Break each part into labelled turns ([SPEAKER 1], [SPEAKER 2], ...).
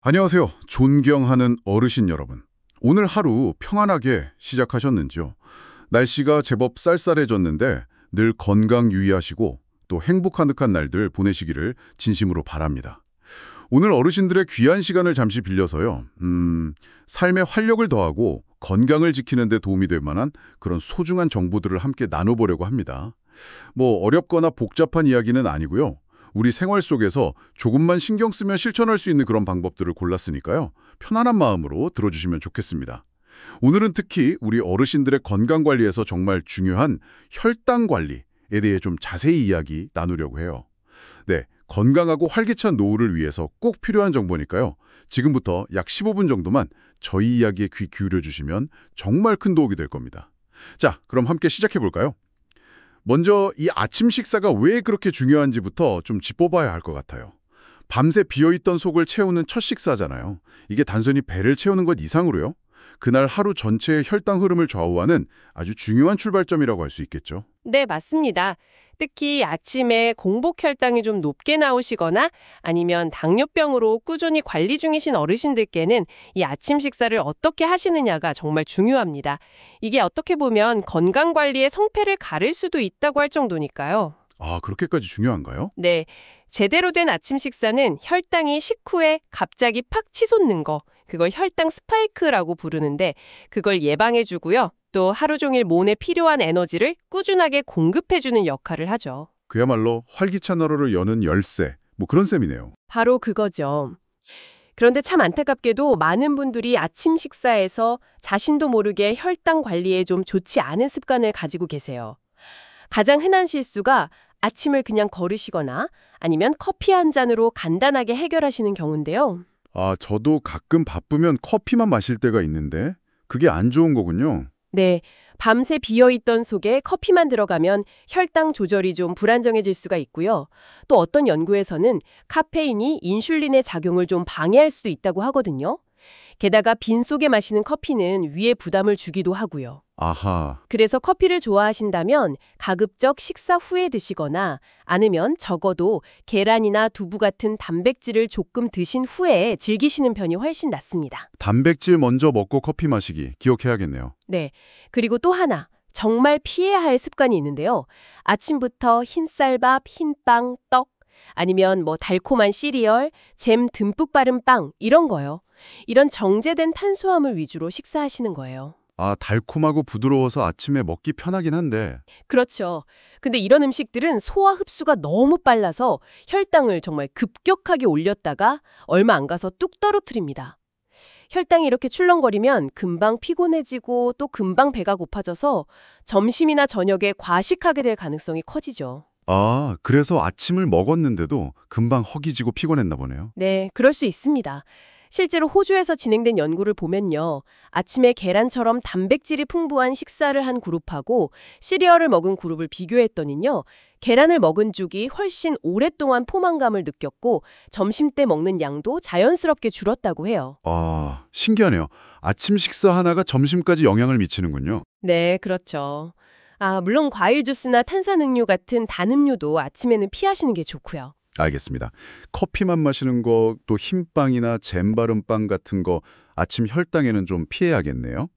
[SPEAKER 1] 안녕하세요. 존경하는 어르신 여러분. 오늘 하루 평안하게 시작하셨는지요? 날씨가 제법 쌀쌀해졌는데 늘 건강 유의하시고 또 행복한득한 날들 보내시기를 진심으로 바랍니다. 오늘 어르신들의 귀한 시간을 잠시 빌려서요. 삶에 활력을 더하고 건강을 지키는 데 도움이 될 만한 그런 소중한 정보들을 함께 나눠보려고 합니다. 어렵거나 복잡한 이야기는 아니고요. 우리 생활 속에서 조금만 신경 쓰면 실천할 수 있는 그런 방법들을 골랐으니까요. 편안한 마음으로 들어주시면 좋겠습니다. 오늘은 특히 우리 어르신들의 건강관리에서 정말 중요한 혈당관리에 대해 좀 자세히 이야기 나누려고 해요. 네, 건강하고 활기찬 노후를 위해서 꼭 필요한 정보니까요. 지금부터 약 15분 정도만 저희 이야기에 귀 기울여 주시면 정말 큰 도움이 될 겁니다. 자, 그럼 함께 시작해 볼까요? 먼저 이 아침 식사가 왜 그렇게 중요한지부터 좀 짚어봐야 할 것 같아요. 밤새 비어있던 속을 채우는 첫 식사잖아요. 이게 단순히 배를 채우는 것 이상으로요. 그날 하루 전체의 혈당 흐름을 좌우하는 아주 중요한 출발점이라고 할 수 있겠죠.
[SPEAKER 2] 네, 맞습니다. 특히 아침에 공복 혈당이 좀 높게 나오시거나 아니면 당뇨병으로 꾸준히 관리 중이신 어르신들께는 이 아침 식사를 어떻게 하시느냐가 정말 중요합니다. 이게 어떻게 보면 건강 관리의 성패를 가를 수도 있다고 할 정도니까요.
[SPEAKER 1] 아, 그렇게까지 중요한가요?
[SPEAKER 2] 네, 제대로 된 아침 식사는 혈당이 식후에 갑자기 팍 치솟는 거, 그걸 혈당 스파이크라고 부르는데 그걸 예방해주고요. 또 하루 종일 몸에 필요한 에너지를 꾸준하게 공급해주는 역할을 하죠.
[SPEAKER 1] 그야말로 활기찬 하루를 여는 열쇠, 그런 셈이네요.
[SPEAKER 2] 바로 그거죠. 그런데 참 안타깝게도 많은 분들이 아침 식사에서 자신도 모르게 혈당 관리에 좀 좋지 않은 습관을 가지고 계세요. 가장 흔한 실수가 아침을 그냥 거르시거나 아니면 커피 한 잔으로 간단하게 해결하시는 경우인데요.
[SPEAKER 1] 아, 저도 가끔 바쁘면 커피만 마실 때가 있는데 그게 안 좋은 거군요.
[SPEAKER 2] 네, 밤새 비어있던 속에 커피만 들어가면 혈당 조절이 좀 불안정해질 수가 있고요. 또 어떤 연구에서는 카페인이 인슐린의 작용을 좀 방해할 수도 있다고 하거든요. 게다가 빈속에 마시는 커피는 위에 부담을 주기도 하고요.
[SPEAKER 1] 아하,
[SPEAKER 2] 그래서 커피를 좋아하신다면 가급적 식사 후에 드시거나 아니면 적어도 계란이나 두부 같은 단백질을 조금 드신 후에 즐기시는 편이 훨씬 낫습니다.
[SPEAKER 1] 단백질 먼저 먹고 커피 마시기 기억해야겠네요.
[SPEAKER 2] 네. 그리고 또 하나, 정말 피해야 할 습관이 있는데요. 아침부터 흰쌀밥, 흰빵, 떡, 아니면 달콤한 시리얼, 잼 듬뿍 바른 빵, 이런 거요. 이런 정제된 탄수화물 위주로 식사하시는 거예요.
[SPEAKER 1] 아, 달콤하고 부드러워서 아침에 먹기 편하긴 한데
[SPEAKER 2] 그렇죠. 근데 이런 음식들은 소화 흡수가 너무 빨라서 혈당을 정말 급격하게 올렸다가 얼마 안 가서 뚝 떨어뜨립니다. 혈당이 이렇게 출렁거리면 금방 피곤해지고 또 금방 배가 고파져서 점심이나 저녁에 과식하게 될 가능성이 커지죠.
[SPEAKER 1] 아, 그래서 아침을 먹었는데도 금방 허기지고 피곤했나 보네요.
[SPEAKER 2] 네, 그럴 수 있습니다. 실제로 호주에서 진행된 연구를 보면요. 아침에 계란처럼 단백질이 풍부한 식사를 한 그룹하고 시리얼을 먹은 그룹을 비교했더니요. 계란을 먹은 쪽이 훨씬 오랫동안 포만감을 느꼈고 점심때 먹는 양도 자연스럽게 줄었다고 해요.
[SPEAKER 1] 아, 신기하네요. 아침 식사 하나가 점심까지 영향을 미치는군요.
[SPEAKER 2] 네, 그렇죠. 물론 과일 주스나 탄산음료 같은 단 음료도 아침에는 피하시는 게 좋고요.
[SPEAKER 1] 알겠습니다. 커피만 마시는 거, 또 흰빵이나 잼 바른 빵 같은 거 아침 혈당에는 좀 피해야겠네요.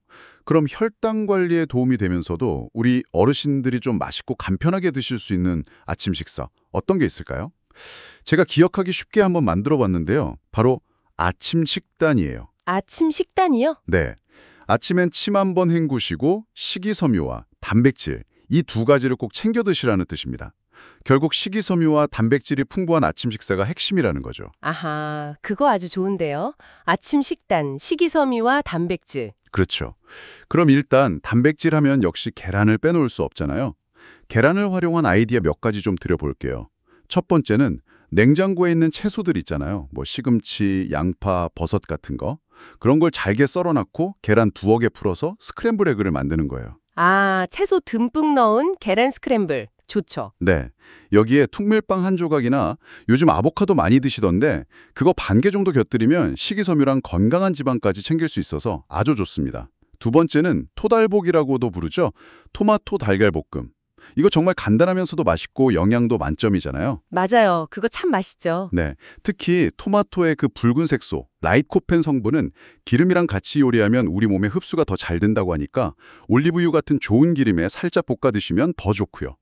[SPEAKER 1] 그럼 혈당 관리에 도움이 되면서도 우리 어르신들이 좀 맛있고 간편하게 드실 수 있는 아침 식사 어떤 게 있을까요? 제가 기억하기 쉽게 한번 만들어 봤는데요. 바로 아침 식단이에요.
[SPEAKER 2] 아침 식단이요?
[SPEAKER 1] 네. 아침엔 침 한 번 헹구시고 식이섬유와 단백질 이 두 가지를 꼭 챙겨 드시라는 뜻입니다. 결국 식이섬유와 단백질이 풍부한 아침 식사가 핵심이라는 거죠.
[SPEAKER 2] 아하, 그거 아주 좋은데요. 아침 식단, 식이섬유와 단백질.
[SPEAKER 1] 그렇죠. 그럼 일단 단백질 하면 역시 계란을 빼놓을 수 없잖아요. 계란을 활용한 아이디어 몇 가지 좀 드려볼게요. 첫 번째는 냉장고에 있는 채소들 있잖아요. 시금치, 양파, 버섯 같은 거. 그런 걸 잘게 썰어놨고 계란 두어 개 풀어서 스크램블 에그를 만드는 거예요.
[SPEAKER 2] 채소 듬뿍 넣은 계란 스크램블. 좋죠.
[SPEAKER 1] 네. 여기에 툭밀빵 한 조각이나 요즘 아보카도 많이 드시던데 그거 반 개 정도 곁들이면 식이섬유랑 건강한 지방까지 챙길 수 있어서 아주 좋습니다. 두 번째는 토달볶이라고도 부르죠. 토마토 달걀볶음. 이거 정말 간단하면서도 맛있고 영양도 만점이잖아요.
[SPEAKER 2] 맞아요. 그거 참 맛있죠.
[SPEAKER 1] 네, 특히 토마토의 그 붉은 색소, 라이코펜 성분은 기름이랑 같이 요리하면 우리 몸에 흡수가 더 잘 된다고 하니까 올리브유 같은 좋은 기름에 살짝 볶아 드시면 더 좋고요.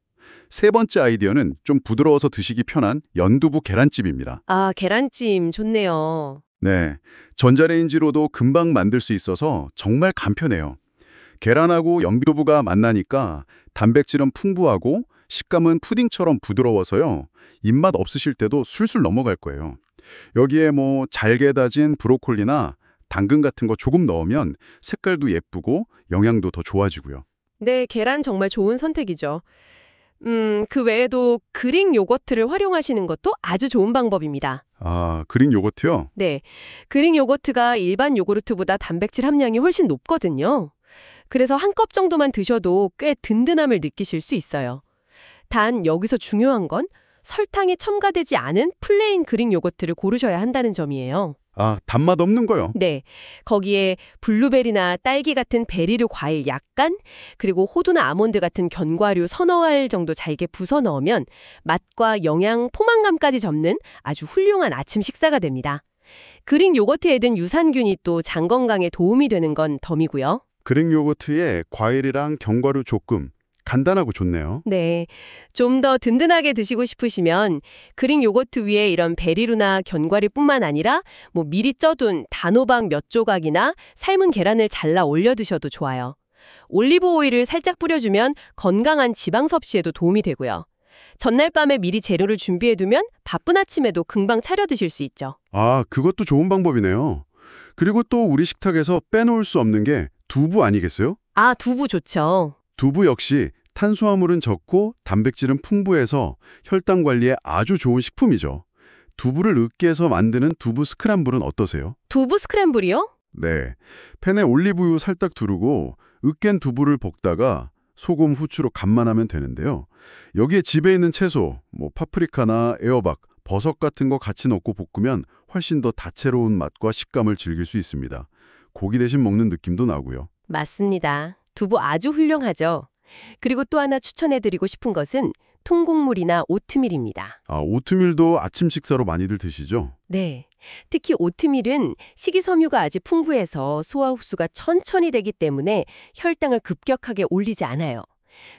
[SPEAKER 1] 세 번째 아이디어는 좀 부드러워서 드시기 편한 연두부 계란찜입니다.
[SPEAKER 2] 아, 계란찜 좋네요.
[SPEAKER 1] 네, 전자레인지로도 금방 만들 수 있어서 정말 간편해요. 계란하고 연두부가 만나니까 단백질은 풍부하고 식감은 푸딩처럼 부드러워서요. 입맛 없으실 때도 술술 넘어갈 거예요. 여기에 뭐 잘게 다진 브로콜리나 당근 같은 거 조금 넣으면 색깔도 예쁘고 영양도 더 좋아지고요.
[SPEAKER 2] 네, 계란 정말 좋은 선택이죠. 그 외에도 그릭 요거트를 활용하시는 것도 아주 좋은 방법입니다.
[SPEAKER 1] 아, 그릭 요거트요?
[SPEAKER 2] 네, 그릭 요거트가 일반 요구르트보다 단백질 함량이 훨씬 높거든요. 그래서 한 컵 정도만 드셔도 꽤 든든함을 느끼실 수 있어요. 단 여기서 중요한 건 설탕이 첨가되지 않은 플레인 그릭 요거트를 고르셔야 한다는 점이에요.
[SPEAKER 1] 아, 단맛 없는 거요?
[SPEAKER 2] 네, 거기에 블루베리나 딸기 같은 베리류 과일 약간, 그리고 호두나 아몬드 같은 견과류 서너 알 정도 잘게 부숴 넣으면 맛과 영양, 포만감까지 접는 아주 훌륭한 아침 식사가 됩니다. 그릭 요거트에 든 유산균이 또 장 건강에 도움이 되는 건 덤이고요.
[SPEAKER 1] 그릭 요거트에 과일이랑 견과류 조금 간단하고 좋네요.
[SPEAKER 2] 네, 좀 더 든든하게 드시고 싶으시면 그릭 요거트 위에 이런 베리류나 견과류뿐만 아니라 뭐 미리 쪄둔 단호박 몇 조각이나 삶은 계란을 잘라 올려 드셔도 좋아요. 올리브 오일을 살짝 뿌려주면 건강한 지방 섭취에도 도움이 되고요. 전날 밤에 미리 재료를 준비해두면 바쁜 아침에도 금방 차려 드실 수 있죠.
[SPEAKER 1] 아, 그것도 좋은 방법이네요. 그리고 또 우리 식탁에서 빼놓을 수 없는 게 두부 아니겠어요?
[SPEAKER 2] 아, 두부 좋죠.
[SPEAKER 1] 두부 역시 탄수화물은 적고 단백질은 풍부해서 혈당 관리에 아주 좋은 식품이죠. 두부를 으깨서 만드는 두부 스크램블은 어떠세요?
[SPEAKER 2] 두부 스크램블이요?
[SPEAKER 1] 네, 팬에 올리브유 살짝 두르고 으깬 두부를 볶다가 소금, 후추로 간만 하면 되는데요. 여기에 집에 있는 채소, 뭐 파프리카나 애호박, 버섯 같은 거 같이 넣고 볶으면 훨씬 더 다채로운 맛과 식감을 즐길 수 있습니다. 고기 대신 먹는 느낌도 나고요.
[SPEAKER 2] 맞습니다. 두부 아주 훌륭하죠. 그리고 또 하나 추천해드리고 싶은 것은 통곡물이나 오트밀입니다.
[SPEAKER 1] 아, 오트밀도 아침 식사로 많이들 드시죠?
[SPEAKER 2] 네. 특히 오트밀은 식이섬유가 아직 풍부해서 소화 흡수가 천천히 되기 때문에 혈당을 급격하게 올리지 않아요.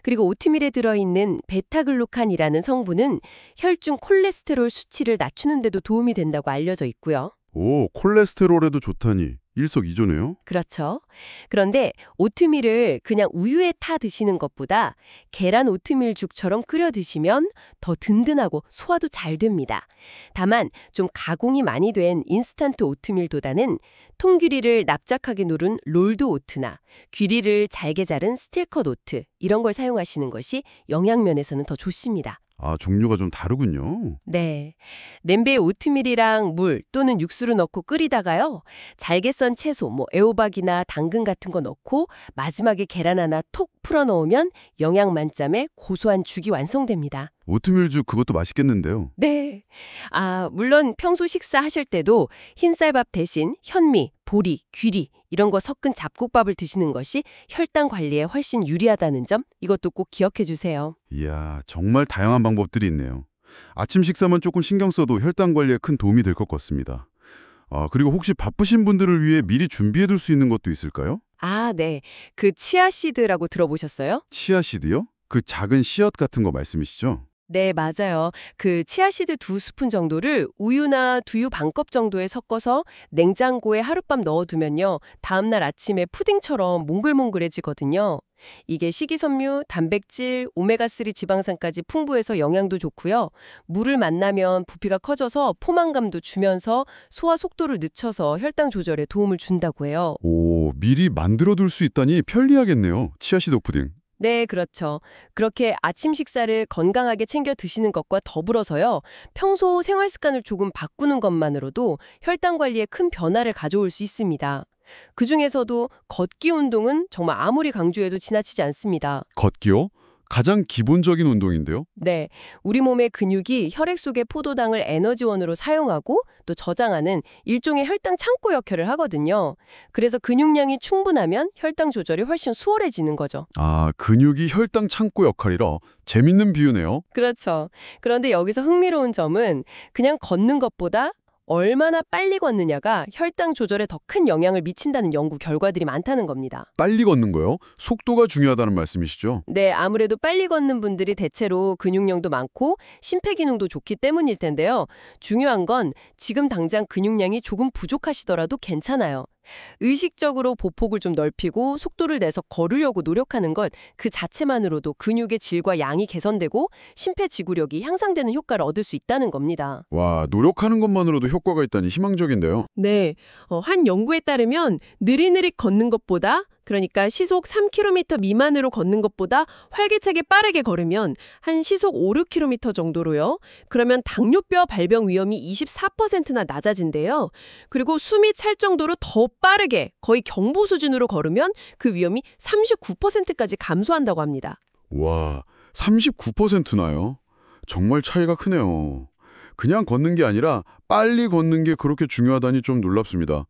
[SPEAKER 2] 그리고 오트밀에 들어있는 베타글루칸이라는 성분은 혈중 콜레스테롤 수치를 낮추는 데도 도움이 된다고 알려져 있고요.
[SPEAKER 1] 오, 콜레스테롤에도 좋다니 일석이조네요.
[SPEAKER 2] 그렇죠. 그런데 오트밀을 그냥 우유에 타 드시는 것보다 계란 오트밀죽처럼 끓여 드시면 더 든든하고 소화도 잘 됩니다. 다만 좀 가공이 많이 된 인스턴트 오트밀보다는 통귀리를 납작하게 누른 롤드 오트나 귀리를 잘게 자른 스틸컷 오트 이런 걸 사용하시는 것이 영양면에서는 더 좋습니다.
[SPEAKER 1] 아, 종류가 좀 다르군요.
[SPEAKER 2] 네. 냄비에 오트밀이랑 물 또는 육수를 넣고 끓이다가요. 잘게 썬 채소, 뭐 애호박이나 당근 같은 거 넣고 마지막에 계란 하나 톡 풀어 넣으면 영양 만점의 고소한 죽이 완성됩니다.
[SPEAKER 1] 오트밀죽 그것도 맛있겠는데요.
[SPEAKER 2] 네. 아, 물론 평소 식사하실 때도 흰쌀밥 대신 현미, 보리, 귀리 이런 거 섞은 잡곡밥을 드시는 것이 혈당 관리에 훨씬 유리하다는 점 이것도 꼭 기억해 주세요.
[SPEAKER 1] 이야, 정말 다양한 방법들이 있네요. 아침 식사만 조금 신경 써도 혈당 관리에 큰 도움이 될 것 같습니다. 아, 그리고 혹시 바쁘신 분들을 위해 미리 준비해둘 수 있는 것도 있을까요?
[SPEAKER 2] 아, 네. 그 치아씨드라고 들어보셨어요?
[SPEAKER 1] 치아씨드요? 그 작은 씨앗 같은 거 말씀이시죠?
[SPEAKER 2] 네, 맞아요. 그 치아씨드 2스푼 정도를 우유나 두유 반컵 정도에 섞어서 냉장고에 하룻밤 넣어두면요. 다음날 아침에 푸딩처럼 몽글몽글해지거든요. 이게 식이섬유, 단백질, 오메가3 지방산까지 풍부해서 영양도 좋고요. 물을 만나면 부피가 커져서 포만감도 주면서 소화 속도를 늦춰서 혈당 조절에 도움을 준다고 해요.
[SPEAKER 1] 오, 미리 만들어둘 수 있다니 편리하겠네요. 치아씨드 푸딩.
[SPEAKER 2] 네, 그렇죠. 그렇게 아침 식사를 건강하게 챙겨 드시는 것과 더불어서요. 평소 생활 습관을 조금 바꾸는 것만으로도 혈당 관리에 큰 변화를 가져올 수 있습니다. 그중에서도 걷기 운동은 정말 아무리 강조해도 지나치지 않습니다.
[SPEAKER 1] 걷기요? 가장 기본적인 운동인데요.
[SPEAKER 2] 네, 우리 몸의 근육이 혈액 속의 포도당을 에너지원으로 사용하고 또 저장하는 일종의 혈당 창고 역할을 하거든요. 그래서 근육량이 충분하면 혈당 조절이 훨씬 수월해지는 거죠.
[SPEAKER 1] 아, 근육이 혈당 창고 역할이라 재밌는 비유네요.
[SPEAKER 2] 그렇죠. 그런데 여기서 흥미로운 점은 그냥 걷는 것보다 얼마나 빨리 걷느냐가 혈당 조절에 더 큰 영향을 미친다는 연구 결과들이 많다는 겁니다.
[SPEAKER 1] 빨리 걷는 거요? 속도가 중요하다는 말씀이시죠?
[SPEAKER 2] 네, 아무래도 빨리 걷는 분들이 대체로 근육량도 많고 심폐기능도 좋기 때문일 텐데요. 중요한 건 지금 당장 근육량이 조금 부족하시더라도 괜찮아요. 의식적으로 보폭을 좀 넓히고 속도를 내서 걸으려고 노력하는 것 그 자체만으로도 근육의 질과 양이 개선되고 심폐지구력이 향상되는 효과를 얻을 수 있다는 겁니다.
[SPEAKER 1] 와, 노력하는 것만으로도 효과가 있다니 희망적인데요.
[SPEAKER 2] 네, 한 연구에 따르면 느릿느릿 걷는 것보다 그러니까 시속 3km 미만으로 걷는 것보다 활기차게 빠르게 걸으면 한 시속 5, 6km 정도로요. 그러면 당뇨뼈 발병 위험이 24%나 낮아진대요. 그리고 숨이 찰 정도로 더 빠르게 거의 경보 수준으로 걸으면 그 위험이 39%까지 감소한다고 합니다.
[SPEAKER 1] 와, 39%나요? 정말 차이가 크네요. 그냥 걷는 게 아니라 빨리 걷는 게 그렇게 중요하다니 좀 놀랍습니다.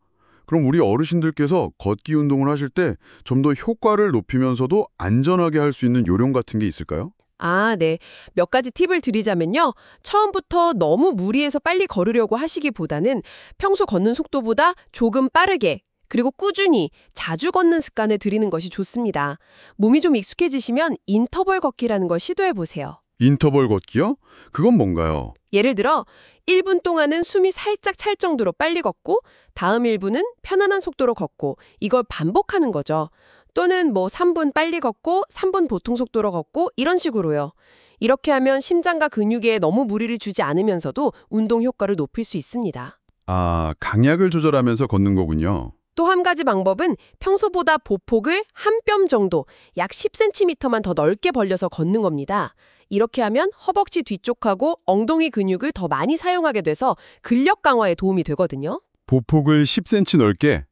[SPEAKER 1] 그럼 우리 어르신들께서 걷기 운동을 하실 때 좀 더 효과를 높이면서도 안전하게 할 수 있는 요령 같은 게 있을까요?
[SPEAKER 2] 아, 네. 몇 가지 팁을 드리자면요. 처음부터 너무 무리해서 빨리 걸으려고 하시기보다는 평소 걷는 속도보다 조금 빠르게 그리고 꾸준히 자주 걷는 습관을 들이는 것이 좋습니다. 몸이 좀 익숙해지시면 인터벌 걷기라는 걸 시도해 보세요.
[SPEAKER 1] 인터벌 걷기요? 그건 뭔가요?
[SPEAKER 2] 예를 들어 1분 동안은 숨이 살짝 찰 정도로 빨리 걷고 다음 1분은 편안한 속도로 걷고 이걸 반복하는 거죠. 또는 3분 빨리 걷고 3분 보통 속도로 걷고 이런 식으로요. 이렇게 하면 심장과 근육에 너무 무리를 주지 않으면서도 운동 효과를 높일 수 있습니다.
[SPEAKER 1] 아, 강약을 조절하면서 걷는 거군요.
[SPEAKER 2] 또 한 가지 방법은 평소보다 보폭을 한 뼘 정도, 약 10cm만 더 넓게 벌려서 걷는 겁니다. 이렇게 하면 허벅지 뒤쪽하고 엉덩이 근육을 더 많이 사용하게 돼서 근력 강화에 도움이 되거든요.
[SPEAKER 1] 보폭을 10cm 넓게?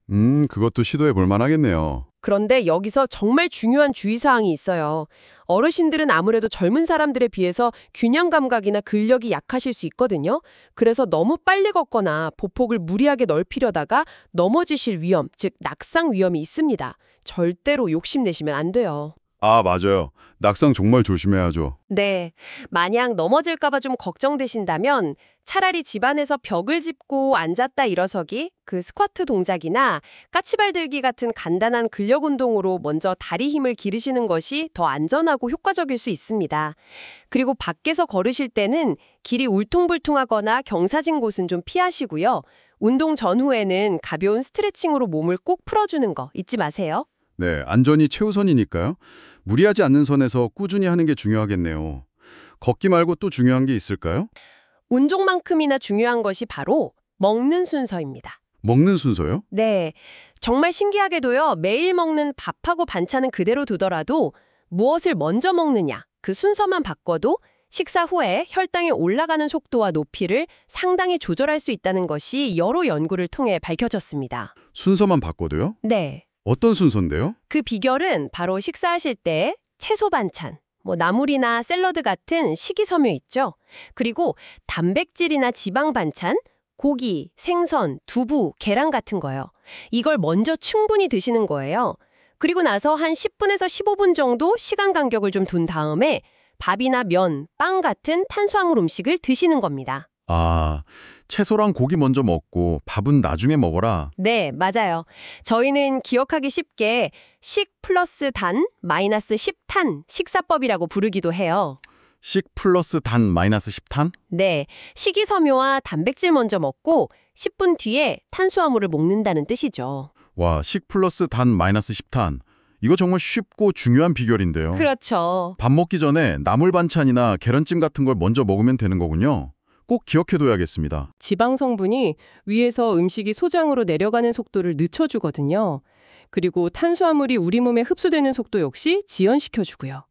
[SPEAKER 1] 그것도 시도해 볼 만하겠네요.
[SPEAKER 2] 그런데 여기서 정말 중요한 주의사항이 있어요. 어르신들은 아무래도 젊은 사람들에 비해서 균형 감각이나 근력이 약하실 수 있거든요. 그래서 너무 빨리 걷거나 보폭을 무리하게 넓히려다가 넘어지실 위험, 즉 낙상 위험이 있습니다. 절대로 욕심내시면 안 돼요.
[SPEAKER 1] 아, 맞아요. 낙상 정말 조심해야죠.
[SPEAKER 2] 네, 만약 넘어질까 봐 좀 걱정되신다면 차라리 집안에서 벽을 짚고 앉았다 일어서기, 그 스쿼트 동작이나 까치발 들기 같은 간단한 근력 운동으로 먼저 다리 힘을 기르시는 것이 더 안전하고 효과적일 수 있습니다. 그리고 밖에서 걸으실 때는 길이 울퉁불퉁하거나 경사진 곳은 좀 피하시고요. 운동 전후에는 가벼운 스트레칭으로 몸을 꼭 풀어주는 거 잊지 마세요.
[SPEAKER 1] 네, 안전이 최우선이니까요. 무리하지 않는 선에서 꾸준히 하는 게 중요하겠네요. 걷기 말고 또 중요한 게 있을까요?
[SPEAKER 2] 운동만큼이나 중요한 것이 바로 먹는 순서입니다.
[SPEAKER 1] 먹는 순서요?
[SPEAKER 2] 네, 정말 신기하게도요. 매일 먹는 밥하고 반찬은 그대로 두더라도 무엇을 먼저 먹느냐, 그 순서만 바꿔도 식사 후에 혈당이 올라가는 속도와 높이를 상당히 조절할 수 있다는 것이 여러 연구를 통해 밝혀졌습니다.
[SPEAKER 1] 순서만 바꿔도요?
[SPEAKER 2] 네,
[SPEAKER 1] 어떤 순서인데요?
[SPEAKER 2] 그 비결은 바로 식사하실 때 채소 반찬, 나물이나 샐러드 같은 식이섬유 있죠. 그리고 단백질이나 지방 반찬, 고기, 생선, 두부, 계란 같은 거요. 이걸 먼저 충분히 드시는 거예요. 그리고 나서 한 10분에서 15분 정도 시간 간격을 좀 둔 다음에 밥이나 면, 빵 같은 탄수화물 음식을 드시는 겁니다.
[SPEAKER 1] 아, 채소랑 고기 먼저 먹고 밥은 나중에 먹어라.
[SPEAKER 2] 네, 맞아요. 저희는 기억하기 쉽게 식 플러스 단 마이너스 10탄 식사법이라고 부르기도 해요.
[SPEAKER 1] 식 플러스 단 마이너스 10탄?
[SPEAKER 2] 네, 식이섬유와 단백질 먼저 먹고 10분 뒤에 탄수화물을 먹는다는 뜻이죠.
[SPEAKER 1] 와, 식 플러스 단 마이너스 10탄. 이거 정말 쉽고 중요한 비결인데요.
[SPEAKER 2] 그렇죠.
[SPEAKER 1] 밥 먹기 전에 나물 반찬이나 계란찜 같은 걸 먼저 먹으면 되는 거군요. 꼭 기억해둬야겠습니다.
[SPEAKER 2] 지방 성분이 위에서 음식이 소장으로 내려가는 속도를 늦춰주거든요. 그리고 탄수화물이 우리 몸에 흡수되는 속도 역시 지연시켜주고요.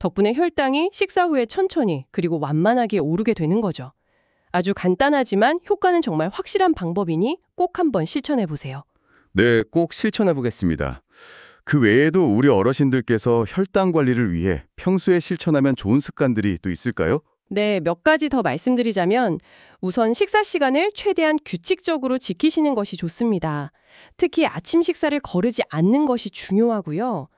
[SPEAKER 2] 덕분에 혈당이 식사 후에 천천히 그리고 완만하게 오르게 되는 거죠. 아주 간단하지만 효과는 정말 확실한 방법이니 꼭 한번 실천해보세요.
[SPEAKER 1] 네, 꼭 실천해보겠습니다.
[SPEAKER 3] 그 외에도 우리 어르신들께서 혈당 관리를 위해 평소에 실천하면 좋은 습관들이 또 있을까요?
[SPEAKER 2] 네, 몇 가지 더 말씀드리자면 우선 식사 시간을 최대한 규칙적으로 지키시는 것이 좋습니다. 특히 아침 식사를 거르지 않는 것이 중요하고요.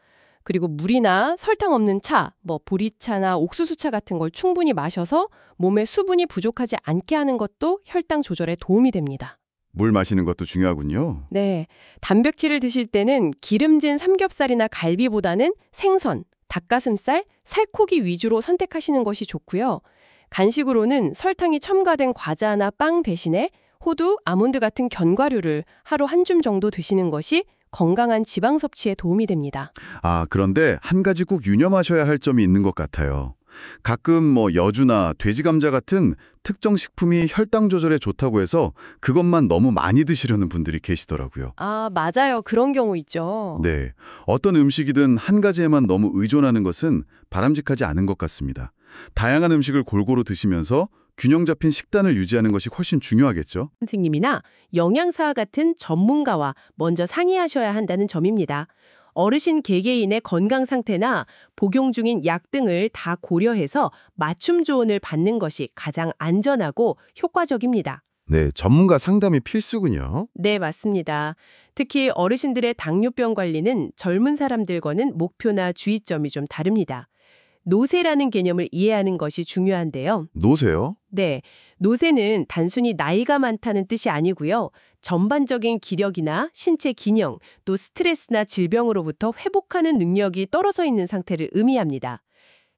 [SPEAKER 2] 그리고 물이나 설탕 없는 차, 보리차나 옥수수차 같은 걸 충분히 마셔서 몸에 수분이 부족하지 않게 하는 것도 혈당 조절에 도움이 됩니다.
[SPEAKER 3] 물 마시는 것도 중요하군요.
[SPEAKER 2] 네, 단백질을 드실 때는 기름진 삼겹살이나 갈비보다는 생선, 닭가슴살, 살코기 위주로 선택하시는 것이 좋고요. 간식으로는 설탕이 첨가된 과자나 빵 대신에 호두, 아몬드 같은 견과류를 하루 한 줌 정도 드시는 것이 건강한 지방 섭취에 도움이 됩니다.
[SPEAKER 3] 아, 그런데 한 가지 꼭 유념하셔야 할 점이 있는 것 같아요. 가끔 여주나 돼지 감자 같은 특정 식품이 혈당 조절에 좋다고 해서 그것만 너무 많이 드시려는 분들이 계시더라고요.
[SPEAKER 2] 아, 맞아요. 그런 경우 있죠.
[SPEAKER 3] 네, 어떤 음식이든 한 가지에만 너무 의존하는 것은 바람직하지 않은 것 같습니다. 다양한 음식을 골고루 드시면서 균형 잡힌 식단을 유지하는 것이 훨씬 중요하겠죠?
[SPEAKER 4] 선생님이나 영양사 같은 전문가와 먼저 상의하셔야 한다는 점입니다. 어르신 개개인의 건강 상태나 복용 중인 약 등을 다 고려해서 맞춤 조언을 받는 것이 가장 안전하고 효과적입니다.
[SPEAKER 3] 네, 전문가 상담이 필수군요.
[SPEAKER 4] 네, 맞습니다. 특히 어르신들의 당뇨병 관리는 젊은 사람들과는 목표나 주의점이 좀 다릅니다. 노쇠라는 개념을 이해하는 것이 중요한데요.
[SPEAKER 3] 노세요?
[SPEAKER 4] 네, 노쇠는 단순히 나이가 많다는 뜻이 아니고요. 전반적인 기력이나 신체 기능, 또 스트레스나 질병으로부터 회복하는 능력이 떨어져 있는 상태를 의미합니다.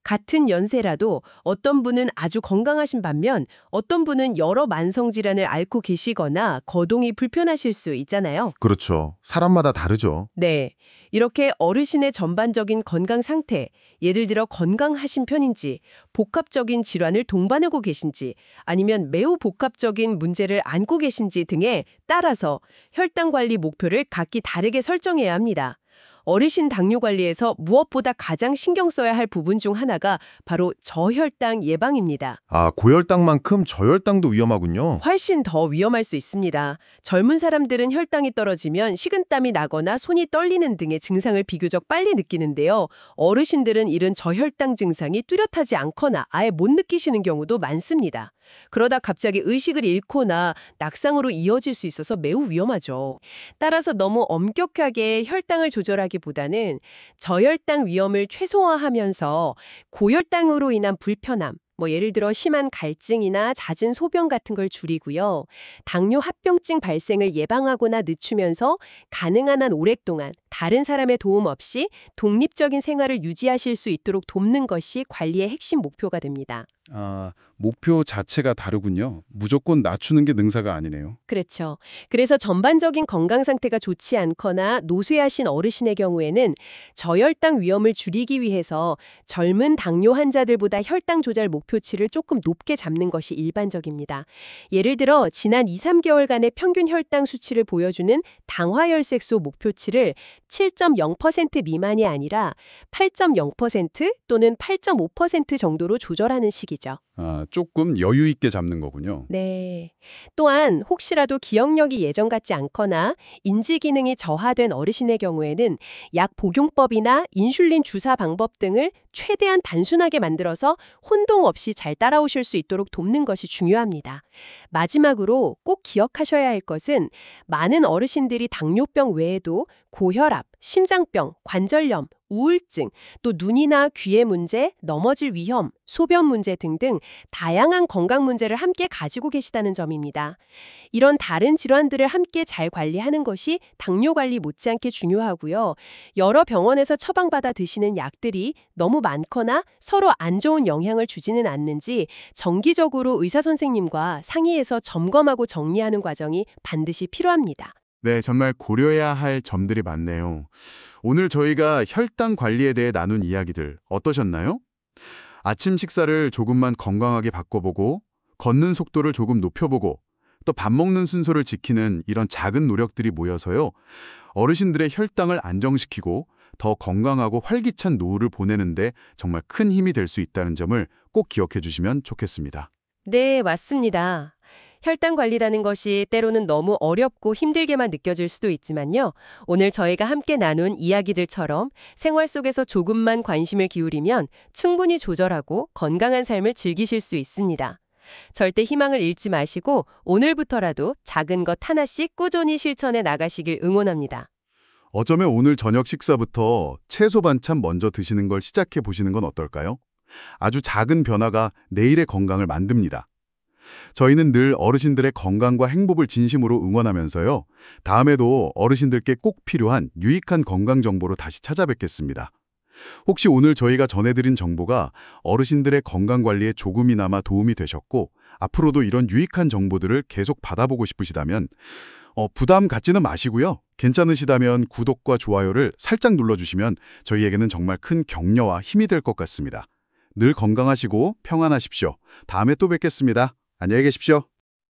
[SPEAKER 4] 같은 연세라도 어떤 분은 아주 건강하신 반면 어떤 분은 여러 만성질환을 앓고 계시거나 거동이 불편하실 수 있잖아요.
[SPEAKER 3] 그렇죠. 사람마다 다르죠.
[SPEAKER 4] 네, 이렇게 어르신의 전반적인 건강 상태, 예를 들어 건강하신 편인지, 복합적인 질환을 동반하고 계신지, 아니면 매우 복합적인 문제를 안고 계신지 등에 따라서 혈당 관리 목표를 각기 다르게 설정해야 합니다. 어르신 당뇨 관리에서 무엇보다 가장 신경 써야 할 부분 중 하나가 바로 저혈당 예방입니다.
[SPEAKER 3] 아, 고혈당만큼 저혈당도 위험하군요.
[SPEAKER 4] 훨씬 더 위험할 수 있습니다. 젊은 사람들은 혈당이 떨어지면 식은땀이 나거나 손이 떨리는 등의 증상을 비교적 빨리 느끼는데요. 어르신들은 이런 저혈당 증상이 뚜렷하지 않거나 아예 못 느끼시는 경우도 많습니다. 그러다 갑자기 의식을 잃거나 낙상으로 이어질 수 있어서 매우 위험하죠. 따라서 너무 엄격하게 혈당을 조절하기보다는 저혈당 위험을 최소화하면서 고혈당으로 인한 불편함, 예를 들어 심한 갈증이나 잦은 소변 같은 걸 줄이고요. 당뇨 합병증 발생을 예방하거나 늦추면서 가능한 한 오랫동안 다른 사람의 도움 없이 독립적인 생활을 유지하실 수 있도록 돕는 것이 관리의 핵심 목표가 됩니다.
[SPEAKER 5] 아, 목표 자체가 다르군요. 무조건 낮추는 게 능사가 아니네요.
[SPEAKER 2] 그렇죠. 그래서 전반적인 건강 상태가 좋지 않거나 노쇠하신 어르신의 경우에는 저혈당 위험을 줄이기 위해서 젊은 당뇨 환자들보다 혈당 조절 목표치를 조금 높게 잡는 것이 일반적입니다. 예를 들어 지난 2, 3개월간의 평균 혈당 수치를 보여주는 당화혈색소 목표치를 7.0% 미만이 아니라 8.0% 또는 8.5% 정도로 조절하는 시기죠.
[SPEAKER 5] 아, 조금 여유 있게 잡는 거군요.
[SPEAKER 2] 네. 또한 혹시라도 기억력이 예전 같지 않거나 인지 기능이 저하된 어르신의 경우에는 약 복용법이나 인슐린 주사 방법 등을 최대한 단순하게 만들어서 혼동 없이 잘 따라오실 수 있도록 돕는 것이 중요합니다. 마지막으로 꼭 기억하셔야 할 것은 많은 어르신들이 당뇨병 외에도 고혈압, 심장병, 관절염, 우울증, 또 눈이나 귀의 문제, 넘어질 위험, 소변 문제 등등 다양한 건강 문제를 함께 가지고 계시다는 점입니다. 이런 다른 질환들을 함께 잘 관리하는 것이 당뇨 관리 못지않게 중요하고요. 여러 병원에서 처방받아 드시는 약들이 너무 많거나 서로 안 좋은 영향을 주지는 않는지 정기적으로 의사 선생님과 상의해서 점검하고 정리하는 과정이 반드시 필요합니다.
[SPEAKER 6] 네, 정말 고려해야 할 점들이 많네요. 오늘 저희가 혈당 관리에 대해 나눈 이야기들 어떠셨나요? 아침 식사를 조금만 건강하게 바꿔보고, 걷는 속도를 조금 높여보고, 또 밥 먹는 순서를 지키는 이런 작은 노력들이 모여서요. 어르신들의 혈당을 안정시키고 더 건강하고 활기찬 노후를 보내는데 정말 큰 힘이 될 수 있다는 점을 꼭 기억해 주시면 좋겠습니다.
[SPEAKER 2] 네, 맞습니다.
[SPEAKER 4] 혈당 관리라는 것이 때로는 너무 어렵고 힘들게만 느껴질 수도 있지만요. 오늘 저희가 함께 나눈 이야기들처럼 생활 속에서 조금만 관심을 기울이면 충분히 조절하고 건강한 삶을 즐기실 수 있습니다. 절대 희망을 잃지 마시고 오늘부터라도 작은 것 하나씩 꾸준히 실천해 나가시길 응원합니다.
[SPEAKER 6] 어쩌면 오늘 저녁 식사부터 채소 반찬 먼저 드시는 걸 시작해 보시는 건 어떨까요? 아주 작은 변화가 내일의 건강을 만듭니다. 저희는 늘 어르신들의 건강과 행복을 진심으로 응원하면서요. 다음에도 어르신들께 꼭 필요한 유익한 건강 정보로 다시 찾아뵙겠습니다. 혹시 오늘 저희가 전해드린 정보가 어르신들의 건강관리에 조금이나마 도움이 되셨고 앞으로도 이런 유익한 정보들을 계속 받아보고 싶으시다면 부담 갖지는 마시고요. 괜찮으시다면 구독과 좋아요를 살짝 눌러주시면 저희에게는 정말 큰 격려와 힘이 될 것 같습니다. 늘 건강하시고 평안하십시오. 다음에 또 뵙겠습니다. 안녕히 계십시오.